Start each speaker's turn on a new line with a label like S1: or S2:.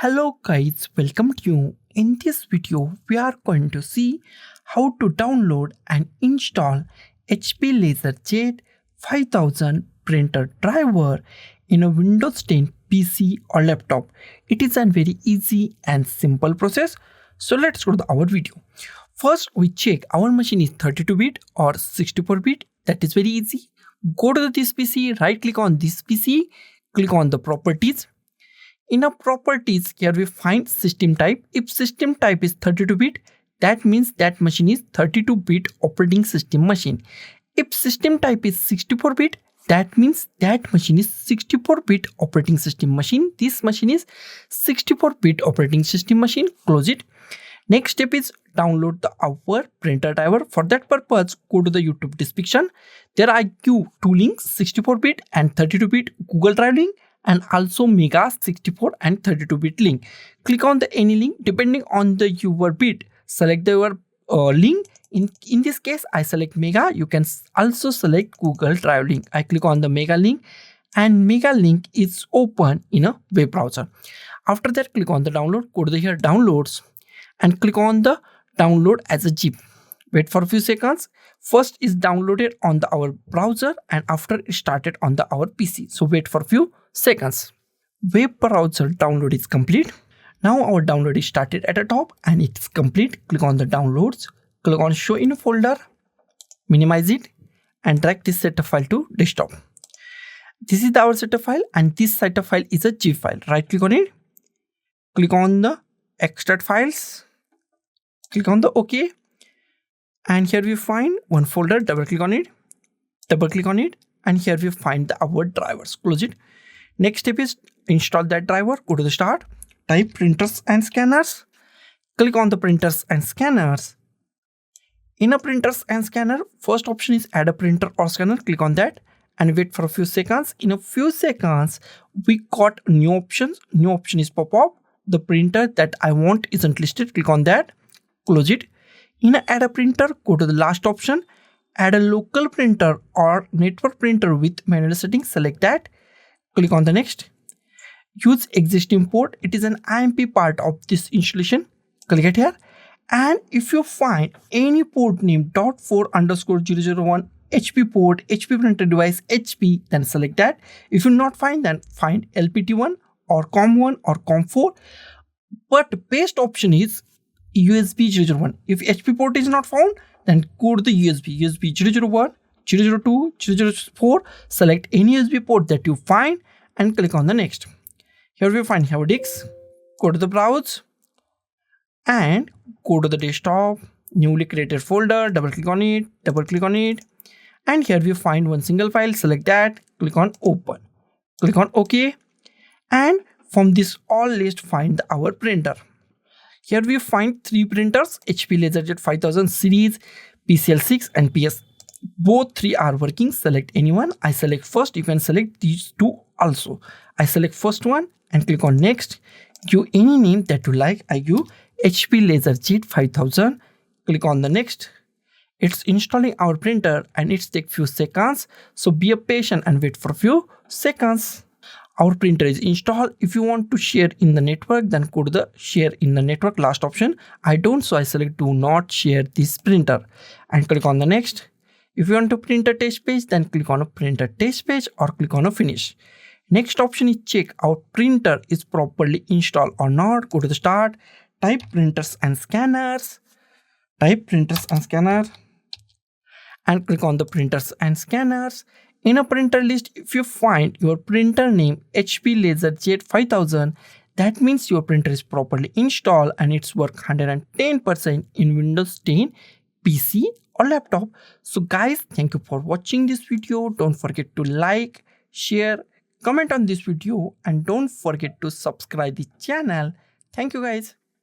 S1: Hello guys, welcome to you. In this video, we are going to see how to download and install HP LaserJet 5000 printer driver in a Windows 10 PC or laptop. It is a very easy and simple process. So let's go to our video. First, we check our machine is 32-bit or 64-bit. That is very easy. Go to this PC, right click on this PC, click on the properties. In our properties, here we find system type. If system type is 32-bit, that means that machine is 32-bit operating system machine. If system type is 64-bit, that means that machine is 64-bit operating system machine. This machine is 64-bit operating system machine. Close it. Next step is download our printer driver. For that purpose, go to the YouTube description. There I give two links, 64-bit and 32-bit Google Drive link, and also Mega 64 and 32-bit link. Click on the any link depending on the your bit. Select your link. In this case, I select Mega. You can also select Google Drive link. I click on the Mega link, and Mega link is open in a web browser. After that, click on the download. Go to here downloads and click on the download as a zip. Wait for a few seconds. First is downloaded on our browser, and after it started on our PC. So wait for a few seconds. Web browser download is complete. Now our download is started at the top and it is complete. Click on the downloads. Click on show in folder. Minimize it and drag this setup file to desktop. This is our setup file, and this setup file is a zip file. Right click on it. Click on the extract files. Click on the OK. And here we find one folder. Double click on it. Double click on it. And here we find our drivers. Close it. Next step is install that driver. Go to the start. Type printers and scanners. Click on the printers and scanners. In a printers and scanner, first option is add a printer or scanner. Click on that and wait for a few seconds. In a few seconds, we got new options. New option is pop up. The printer that I want isn't listed. Click on that. Close it. In a add a printer, go to the last option. Add a local printer or network printer with manual settings. Select that. Click on the next. Use existing port. It is an IMP part of this installation. Click it here. And if you find any port name .4_001 HP port, HP printer device, HP, then select that. If you not find, then find LPT1 or COM1 or COM4. But best option is USB 001. If HP port is not found, then go to the USB 001, 002, 004. Select any USB port that you find and click on the next. Here we find hard disks. Go to the browse and go to the desktop, newly created folder. Double click on it. Double click on it. And here we find one single file. Select that. Click on open. Click on OK. And from this all list, find our printer. Here we find three printers, HP LaserJet 5000 series, PCL6 and PS. Both three are working. Select anyone. I select first. You can select these two also. I select first one and click on next. Give any name that you like. I give HP LaserJet 5000. Click on the next. It's installing our printer and it's take few seconds. So be patient and wait for a few seconds. Our printer is installed. If you want to share in the network, then go to the share in the network last option. I don't, so I select do not share this printer and click on the next. If you want to print a test page, then click on a print a test page or click on a finish. Next option is check our printer is properly installed or not. Go to the start, type printers and scanners, type printers and scanner and click on the printers and scanners. In a printer list, if you find your printer name HP LaserJet 5000, that means your printer is properly installed and it's work 110% in Windows 10 PC or laptop. So guys, thank you for watching this video. Don't forget to like, share, comment on this video, and don't forget to subscribe the channel. Thank you guys.